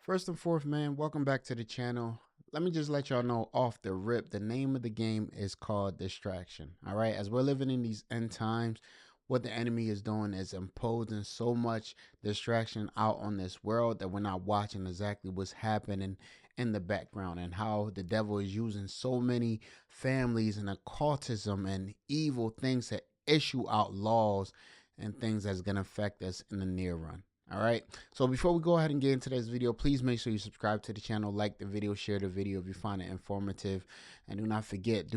First and foremost, man, welcome back to the channel. Let me just let y'all know off the rip, the name of the game is called distraction. All right, as we're living in these end times, what the enemy is doing is imposing so much distraction out on this world that we're not watching exactly what's happening in the background, and how the devil is using so many families and occultism and evil things to issue out laws and things that's going to affect us in the near run. All right. So before we go ahead and get into this video, please make sure you subscribe to the channel, like the video, share the video if you find it informative, and do not forget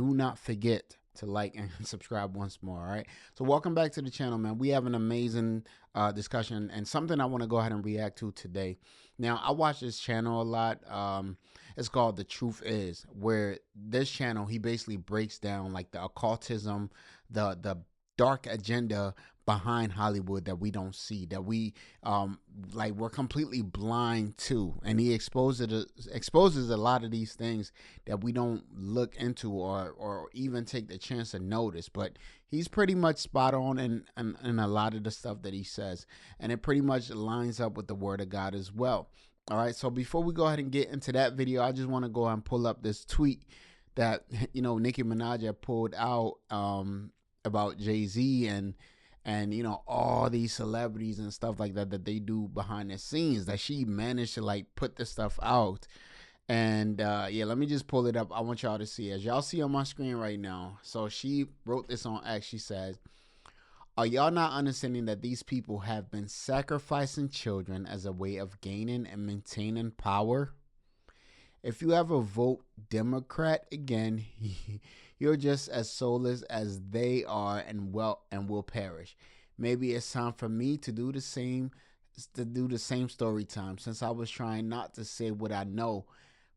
to like and subscribe once more. All right. So welcome back to the channel, man. We have an amazing discussion and something I want to go ahead and react to today. Now, I watch this channel a lot. It's called The Truth Is, where this channel, he basically breaks down like the occultism, the dark agenda behind Hollywood that we don't see, that we're completely blind to, and he exposes a lot of these things that we don't look into or even take the chance to notice. But he's pretty much spot on in a lot of the stuff that he says, and it pretty much lines up with the Word of God as well. All right, so before we go ahead and get into that video, I just want to go ahead and pull up this tweet that Nicki Minaj had pulled out about Jay-Z and all these celebrities and stuff like that they do behind the scenes, that she managed to like put this stuff out. And yeah, let me just pull it up. I want y'all to see, as y'all see on my screen right now. So she wrote this on X. She says, "Are y'all not understanding that these people have been sacrificing children as a way of gaining and maintaining power? If you ever vote Democrat again, you're just as soulless as they are and will perish. Maybe it's time for me to do the same story time, since I was trying not to say what I know,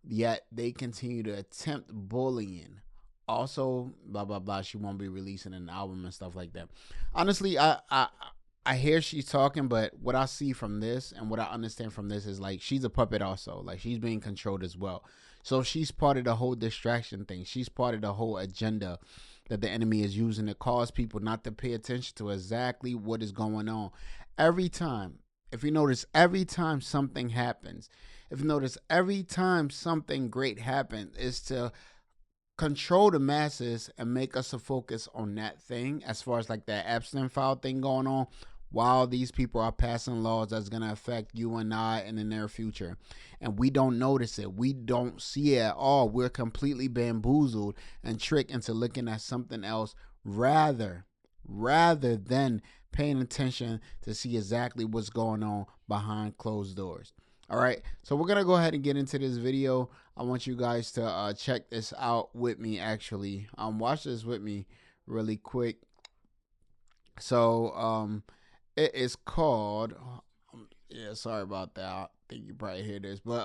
yet they continue to attempt bullying. Also, blah blah blah. She won't be releasing an album and stuff like that." Honestly, I hear she's talking, but what I see from this and what I understand from this is like she's a puppet also. Like, she's being controlled as well. So she's part of the whole distraction thing. She's part of the whole agenda that the enemy is using to cause people not to pay attention to exactly what is going on. Every time, if you notice, every time something happens, if you notice, every time something great happens, is to control the masses and make us to focus on that thing, as far as like that Epstein file thing going on, while these people are passing laws that's going to affect you and I in the near future. And we don't notice it. We don't see it at all. We're completely bamboozled and tricked into looking at something else rather than paying attention to see exactly what's going on behind closed doors. All right, so we're gonna go ahead and get into this video. I want you guys to check this out with me. Actually, watch this with me really quick. So it is called. Yeah, sorry about that. I think you probably hear this, but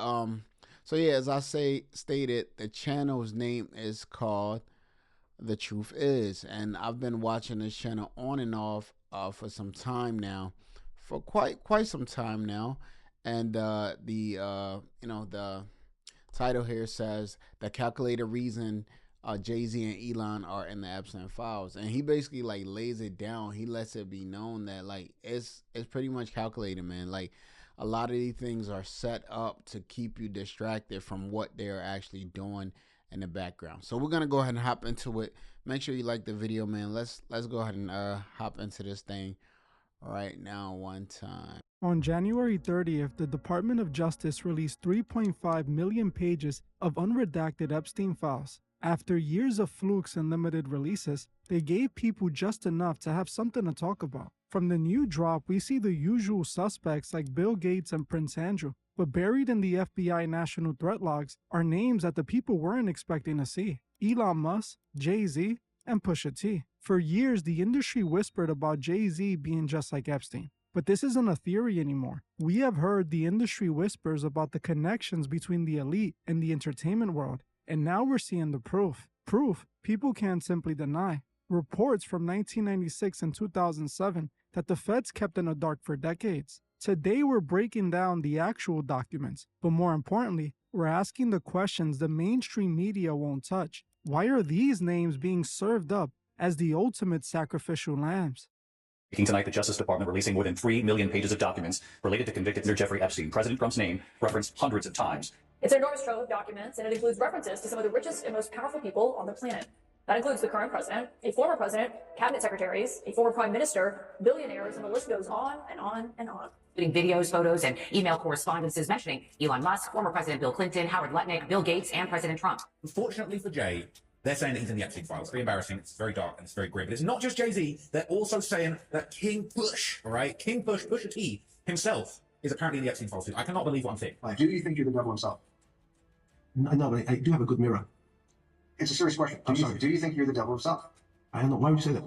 so yeah, as I stated, the channel's name is called The Truth Is, and I've been watching this channel on and off for some time now, for quite some time now. And the title here says the calculated reason Jay-Z and Elon are in the Epstein files, and he basically like lays it down. He lets it be known that like it's pretty much calculated, man. Like, a lot of these things are set up to keep you distracted from what they're actually doing in the background. So we're gonna go ahead and hop into it. Make sure you like the video, man. Let's go ahead and hop into this thing right now one time. On January 30th, the Department of Justice released 3.5 million pages of unredacted Epstein files. After years of flukes and limited releases, they gave people just enough to have something to talk about. From the new drop, we see the usual suspects like Bill Gates and Prince Andrew, but buried in the FBI national threat logs are names that the people weren't expecting to see: Elon Musk, Jay-Z, and Pusha T. For years, the industry whispered about Jay-Z being just like Epstein. But this isn't a theory anymore. We have heard the industry whispers about the connections between the elite and the entertainment world, and now we're seeing the proof. Proof people can't simply deny. Reports from 1996 and 2007 that the feds kept in the dark for decades. Today we're breaking down the actual documents, but more importantly, we're asking the questions the mainstream media won't touch. Why are these names being served up as the ultimate sacrificial lambs? Tonight, the Justice Department releasing more than 3 million pages of documents related to convicted Jeffrey Epstein. President Trump's name referenced hundreds of times. It's an enormous trove of documents, and it includes references to some of the richest and most powerful people on the planet. That includes the current president, a former president, cabinet secretaries, a former prime minister, billionaires, and the list goes on and on and on. Including videos, photos, and email correspondences mentioning Elon Musk, former President Bill Clinton, Howard Lutnick, Bill Gates, and President Trump. Unfortunately for Jay, they're saying that he's in the Epstein files. It's very embarrassing. It's very dark and it's very grim. But it's not just Jay-Z. They're also saying that King Push, all right, King Push, Pusha T himself is apparently in the Epstein files too. I cannot believe what I'm seeing. Do you think you're the devil himself? No, but I do have a good mirror. It's a serious question. Do you think you're the devil himself? I don't know. Why would you say that?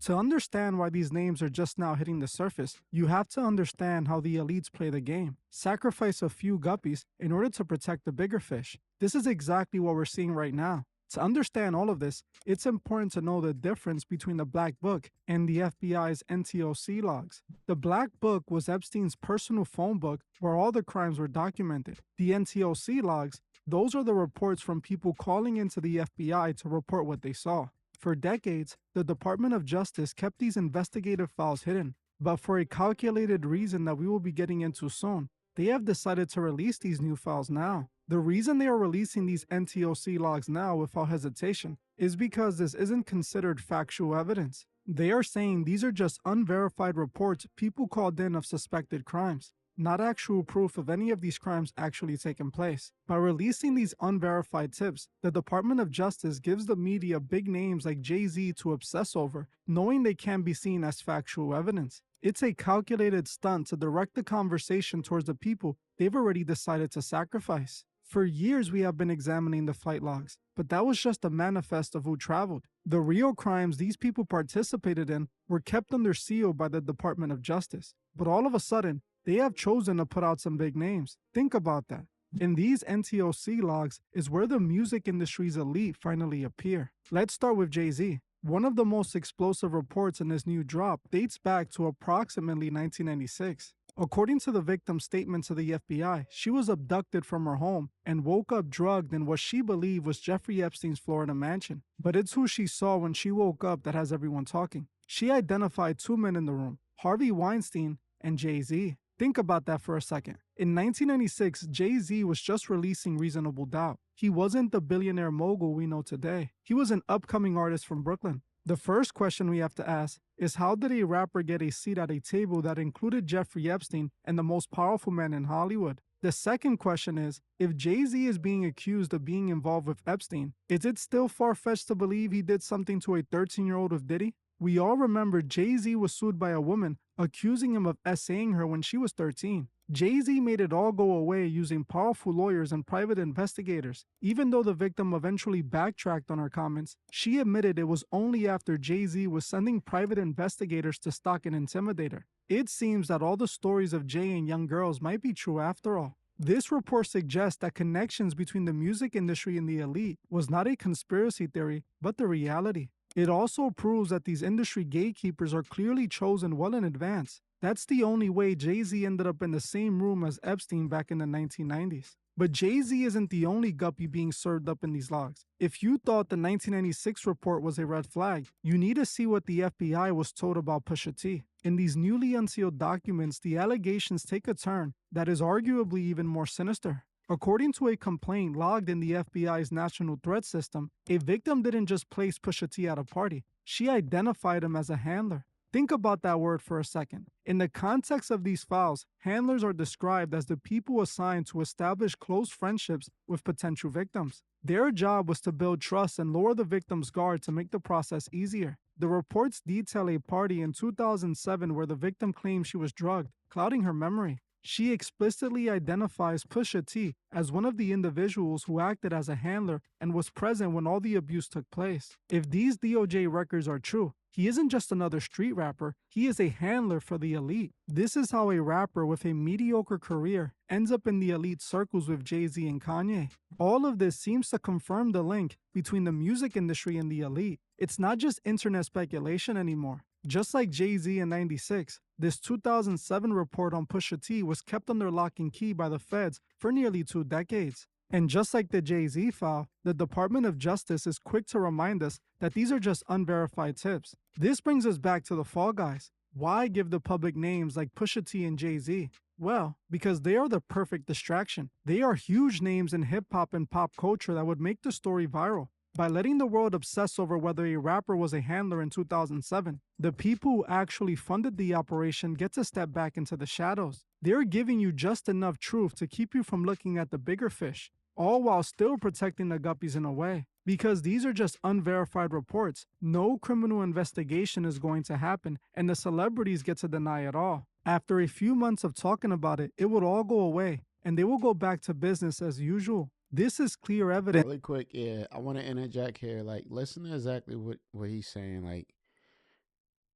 To understand why these names are just now hitting the surface, you have to understand how the elites play the game. Sacrifice a few guppies in order to protect the bigger fish. This is exactly what we're seeing right now. To understand all of this, it's important to know the difference between the Black Book and the FBI's NTOC logs. The Black Book was Epstein's personal phone book where all the crimes were documented. The NTOC logs, those are the reports from people calling into the FBI to report what they saw. For decades, the Department of Justice kept these investigative files hidden, but for a calculated reason that we will be getting into soon, they have decided to release these new files now. The reason they are releasing these NTOC logs now without hesitation is because this isn't considered factual evidence. They are saying these are just unverified reports people called in of suspected crimes, not actual proof of any of these crimes actually taking place. By releasing these unverified tips, the Department of Justice gives the media big names like Jay-Z to obsess over, knowing they can be seen as factual evidence. It's a calculated stunt to direct the conversation towards the people they've already decided to sacrifice. For years, we have been examining the flight logs, but that was just a manifest of who traveled. The real crimes these people participated in were kept under seal by the Department of Justice. But all of a sudden, they have chosen to put out some big names. Think about that. In these NTOC logs is where the music industry's elite finally appear. Let's start with Jay-Z. One of the most explosive reports in this new drop dates back to approximately 1996. According to the victim's statement to the FBI, she was abducted from her home and woke up drugged in what she believed was Jeffrey Epstein's Florida mansion. But it's who she saw when she woke up that has everyone talking. She identified two men in the room, Harvey Weinstein and Jay-Z. Think about that for a second. In 1996, Jay-Z was just releasing Reasonable Doubt. He wasn't the billionaire mogul we know today. He was an upcoming artist from Brooklyn. The first question we have to ask is, how did a rapper get a seat at a table that included Jeffrey Epstein and the most powerful man in Hollywood? The second question is, if Jay-Z is being accused of being involved with Epstein, is it still far-fetched to believe he did something to a 13-year-old with Diddy? We all remember Jay-Z was sued by a woman accusing him of essaying her when she was 13. Jay-Z made it all go away using powerful lawyers and private investigators. Even though the victim eventually backtracked on her comments, she admitted it was only after Jay-Z was sending private investigators to stalk and intimidate her. It seems that all the stories of Jay and young girls might be true after all. This report suggests that connections between the music industry and the elite was not a conspiracy theory, but the reality. It also proves that these industry gatekeepers are clearly chosen well in advance. That's the only way Jay-Z ended up in the same room as Epstein back in the 1990s. But Jay-Z isn't the only guppy being served up in these logs. If you thought the 1996 report was a red flag, you need to see what the FBI was told about Pusha T. In these newly unsealed documents, the allegations take a turn that is arguably even more sinister. According to a complaint logged in the FBI's National Threat System, a victim didn't just place Pusha T at a party. She identified him as a handler. Think about that word for a second. In the context of these files, handlers are described as the people assigned to establish close friendships with potential victims. Their job was to build trust and lower the victim's guard to make the process easier. The reports detail a party in 2007 where the victim claims she was drugged, clouding her memory. She explicitly identifies Pusha T as one of the individuals who acted as a handler and was present when all the abuse took place. If these DOJ records are true, he isn't just another street rapper, he is a handler for the elite. This is how a rapper with a mediocre career ends up in the elite circles with Jay-Z and Kanye. All of this seems to confirm the link between the music industry and the elite. It's not just internet speculation anymore. Just like Jay-Z in '96, this 2007 report on Pusha T was kept under lock and key by the feds for nearly 2 decades. And just like the Jay-Z file, the Department of Justice is quick to remind us that these are just unverified tips. This brings us back to the Fall Guys. Why give the public names like Pusha T and Jay-Z? Well, because they are the perfect distraction. They are huge names in hip-hop and pop culture that would make the story viral. By letting the world obsess over whether a rapper was a handler in 2007, the people who actually funded the operation get to step back into the shadows. They're giving you just enough truth to keep you from looking at the bigger fish, all while still protecting the guppies in a way. Because these are just unverified reports, no criminal investigation is going to happen, and the celebrities get to deny it all. After a few months of talking about it, it would all go away, and they will go back to business as usual. This is clear evidence. Really quick, yeah, I want to interject here. Like, listen to exactly what he's saying. Like,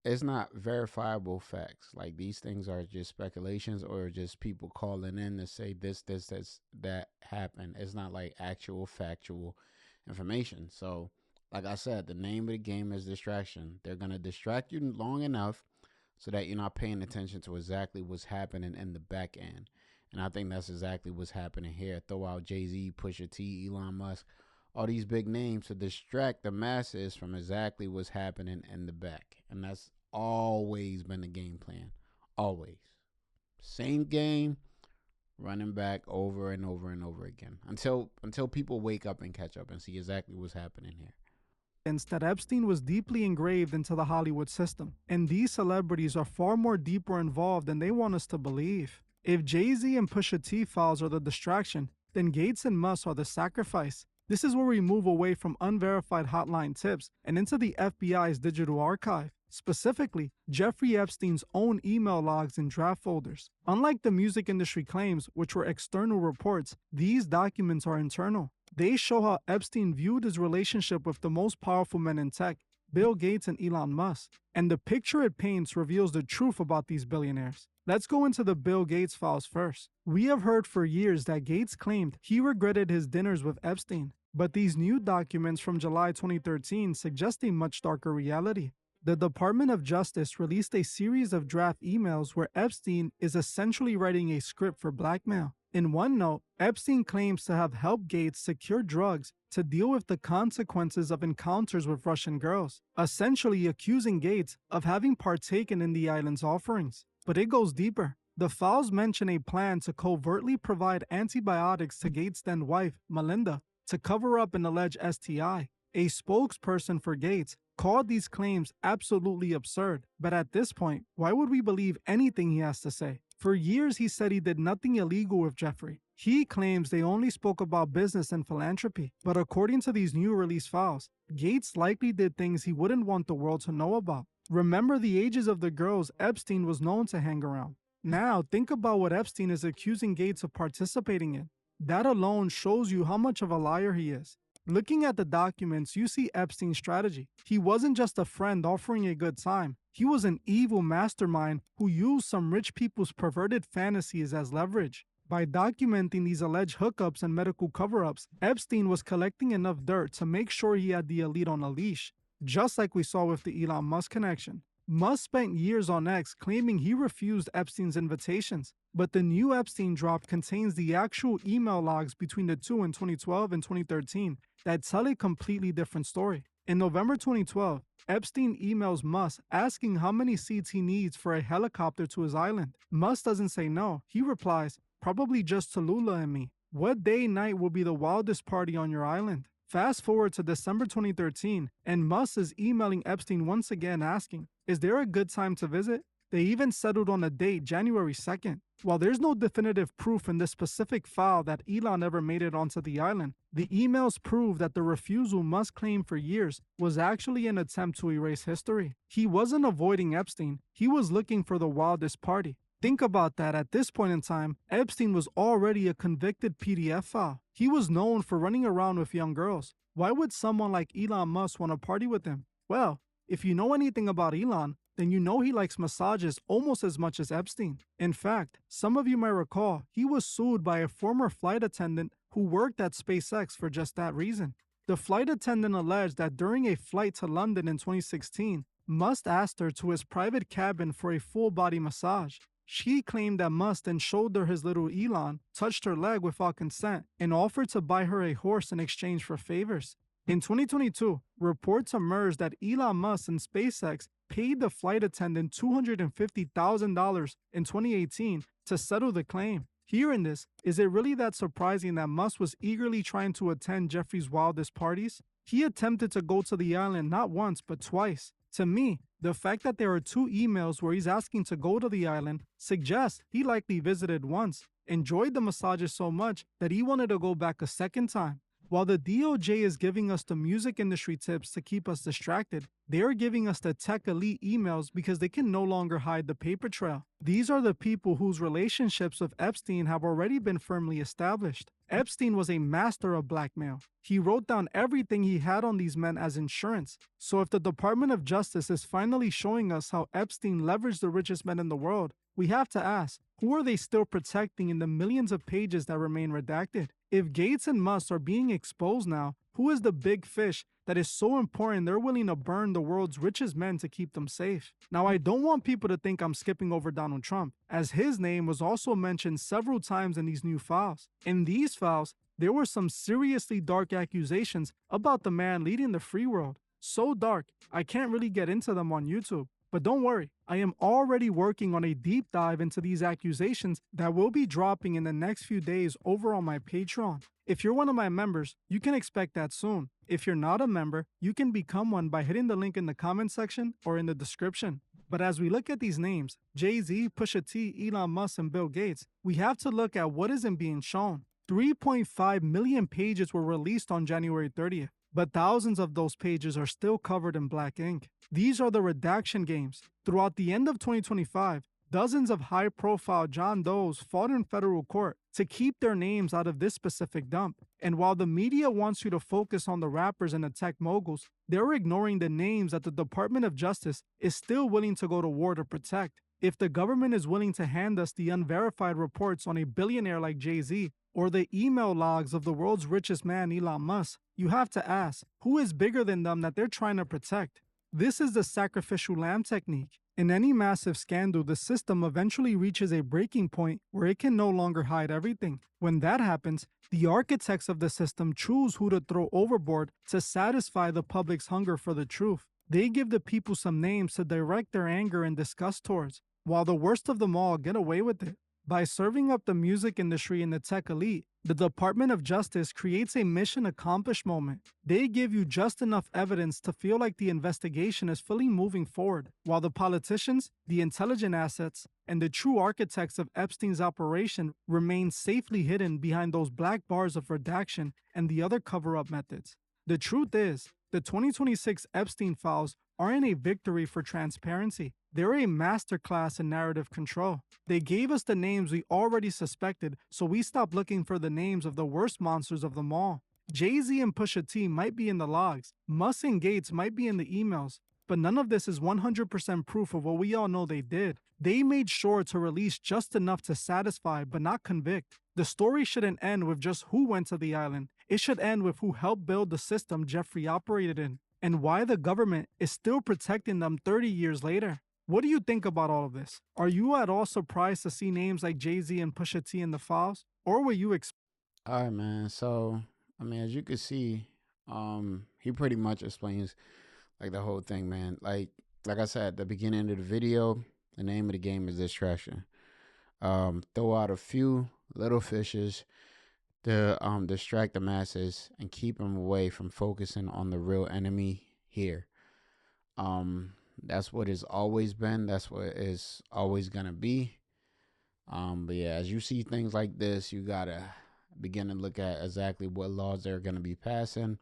it's not verifiable facts. Like, these things are just speculations or just people calling in to say this, that happened. It's not like actual factual information. So, like I said, the name of the game is distraction. They're gonna distract you long enough so that you're not paying attention to exactly what's happening in the back end. And I think that's exactly what's happening here. Throw out Jay-Z, Pusha T, Elon Musk, all these big names to distract the masses from exactly what's happening in the back. And that's always been the game plan. Always. Same game, running back over and over and over again. Until people wake up and catch up and see exactly what's happening here. That Epstein was deeply engraved into the Hollywood system, and these celebrities are far more deeper involved than they want us to believe. If Jay-Z and Pusha T files are the distraction, then Gates and Musk are the sacrifice. This is where we move away from unverified hotline tips and into the FBI's digital archive, specifically Jeffrey Epstein's own email logs and draft folders. Unlike the music industry claims, which were external reports, these documents are internal. They show how Epstein viewed his relationship with the most powerful men in tech, Bill Gates and Elon Musk. And the picture it paints reveals the truth about these billionaires. Let's go into the Bill Gates files first. We have heard for years that Gates claimed he regretted his dinners with Epstein, but these new documents from July 2013 suggest a much darker reality. The Department of Justice released a series of draft emails where Epstein is essentially writing a script for blackmail. In one note, Epstein claims to have helped Gates secure drugs to deal with the consequences of encounters with Russian girls, essentially accusing Gates of having partaken in the island's offerings. But it goes deeper. The files mention a plan to covertly provide antibiotics to Gates' then wife, Melinda, to cover up an alleged STI. A spokesperson for Gates called these claims absolutely absurd, but at this point, why would we believe anything he has to say? For years, he said he did nothing illegal with Jeffrey. He claims they only spoke about business and philanthropy, but according to these new release files, Gates likely did things he wouldn't want the world to know about. Remember the ages of the girls Epstein was known to hang around. Now, think about what Epstein is accusing Gates of participating in. That alone shows you how much of a liar he is. Looking at the documents, you see Epstein's strategy. He wasn't just a friend offering a good time. He was an evil mastermind who used some rich people's perverted fantasies as leverage. By documenting these alleged hookups and medical cover-ups, Epstein was collecting enough dirt to make sure he had the elite on a leash, just like we saw with the Elon Musk connection. Musk spent years on X claiming he refused Epstein's invitations, but the new Epstein drop contains the actual email logs between the two in 2012 and 2013 that tell a completely different story. In November 2012, Epstein emails Musk asking how many seats he needs for a helicopter to his island. Musk doesn't say no. He replies, "Probably just Tallulah and me. What day and night will be the wildest party on your island?" Fast forward to December 2013, and Musk is emailing Epstein once again asking, "Is there a good time to visit?" They even settled on a date, January 2nd. While there's no definitive proof in this specific file that Elon ever made it onto the island, the emails prove that the refusal Musk claimed for years was actually an attempt to erase history. He wasn't avoiding Epstein, he was looking for the wildest party. Think about that. At this point in time, Epstein was already a convicted PDF file. He was known for running around with young girls. Why would someone like Elon Musk want to party with him? Well, if you know anything about Elon, then you know he likes massages almost as much as Epstein. In fact, some of you might recall he was sued by a former flight attendant who worked at SpaceX for just that reason. The flight attendant alleged that during a flight to London in 2016, Musk asked her to his private cabin for a full-body massage. She claimed that Musk then showed her his little Elon, touched her leg without consent, and offered to buy her a horse in exchange for favors. In 2022, reports emerged that Elon Musk and SpaceX paid the flight attendant $250,000 in 2018 to settle the claim. Hearing this, is it really that surprising that Musk was eagerly trying to attend Jeffrey's wildest parties? He attempted to go to the island not once but twice. To me, the fact that there are 2 emails where he's asking to go to the island suggests he likely visited once, enjoyed the massages so much that he wanted to go back a second time. While the DOJ is giving us the music industry tips to keep us distracted, they are giving us the tech elite emails because they can no longer hide the paper trail. These are the people whose relationships with Epstein have already been firmly established. Epstein was a master of blackmail. He wrote down everything he had on these men as insurance. So if the Department of Justice is finally showing us how Epstein leveraged the richest men in the world, we have to ask, who are they still protecting in the millions of pages that remain redacted? If Gates and Musk are being exposed now, who is the big fish that is so important they're willing to burn the world's richest men to keep them safe? Now, I don't want people to think I'm skipping over Donald Trump, as his name was also mentioned several times in these new files. In these files, there were some seriously dark accusations about the man leading the free world. So dark, I can't really get into them on YouTube. But don't worry, I am already working on a deep dive into these accusations that will be dropping in the next few days over on my Patreon. If you're one of my members, you can expect that soon. If you're not a member, you can become one by hitting the link in the comment section or in the description. But as we look at these names, Jay-Z, Pusha T, Elon Musk, and Bill Gates, we have to look at what isn't being shown. 3.5 million pages were released on January 30th. But thousands of those pages are still covered in black ink. These are the redaction games. Throughout the end of 2025, dozens of high-profile John Does fought in federal court to keep their names out of this specific dump. And while the media wants you to focus on the rappers and the tech moguls, they're ignoring the names that the Department of Justice is still willing to go to war to protect. If the government is willing to hand us the unverified reports on a billionaire like Jay-Z, or the email logs of the world's richest man, Elon Musk, you have to ask, who is bigger than them that they're trying to protect? This is the sacrificial lamb technique. In any massive scandal, the system eventually reaches a breaking point where it can no longer hide everything. When that happens, the architects of the system choose who to throw overboard to satisfy the public's hunger for the truth. They give the people some names to direct their anger and disgust towards, while the worst of them all get away with it. By serving up the music industry and the tech elite, the Department of Justice creates a mission accomplished moment. They give you just enough evidence to feel like the investigation is fully moving forward, while the politicians, the intelligent assets, and the true architects of Epstein's operation remain safely hidden behind those black bars of redaction and the other cover-up methods. The truth is, the 2026 Epstein files aren't a victory for transparency. They're a masterclass in narrative control. They gave us the names we already suspected, so we stopped looking for the names of the worst monsters of them all. Jay-Z and Pusha T might be in the logs, Musk and Gates might be in the emails, but none of this is 100% proof of what we all know they did. They made sure to release just enough to satisfy but not convict. The story shouldn't end with just who went to the island. It should end with who helped build the system Jeffrey operated in, and why the government is still protecting them 30 years later. What do you think about all of this? Are you at all surprised to see names like Jay-Z and Pusha T in the files? Or were you All right, man. So, I mean, as you can see, he pretty much explains like the whole thing, man. Like I said at the beginning of the video, the name of the game is distraction. Throw out a few little fishes to distract the masses and keep them away from focusing on the real enemy here. That's what it's always been. That's what it's always gonna be. But yeah, as you see things like this, you gotta begin to look at exactly what laws they're gonna be passing,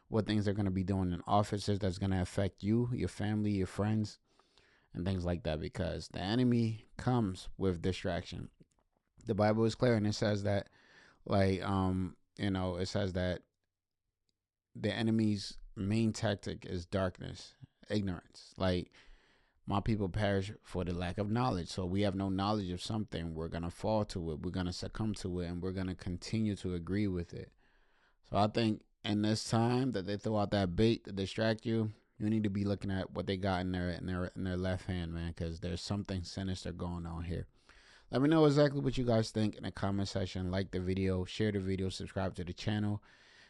what things they're gonna be doing in offices that's gonna affect you, your family, your friends, and things like that. Because the enemy comes with distraction. The Bible is clear, and it says that, like, it says that the enemy's main tactic is darkness, ignorance. Like, my people perish for the lack of knowledge. So we have no knowledge of something, we're gonna fall to it, we're gonna succumb to it, and we're gonna continue to agree with it. So I think in this time that they throw out that bait to distract you, you need to be looking at what they got in their left hand, man, because there's something sinister going on here. Let me know exactly what you guys think in the comment section. Like the video, share the video, subscribe to the channel.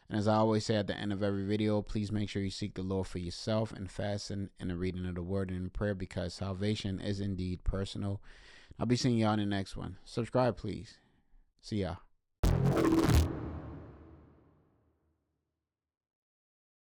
And as I always say at the end of every video, please make sure you seek the Lord for yourself and fasten in the reading of the word and in prayer, because salvation is indeed personal. I'll be seeing y'all in the next one. Subscribe, please. See y'all.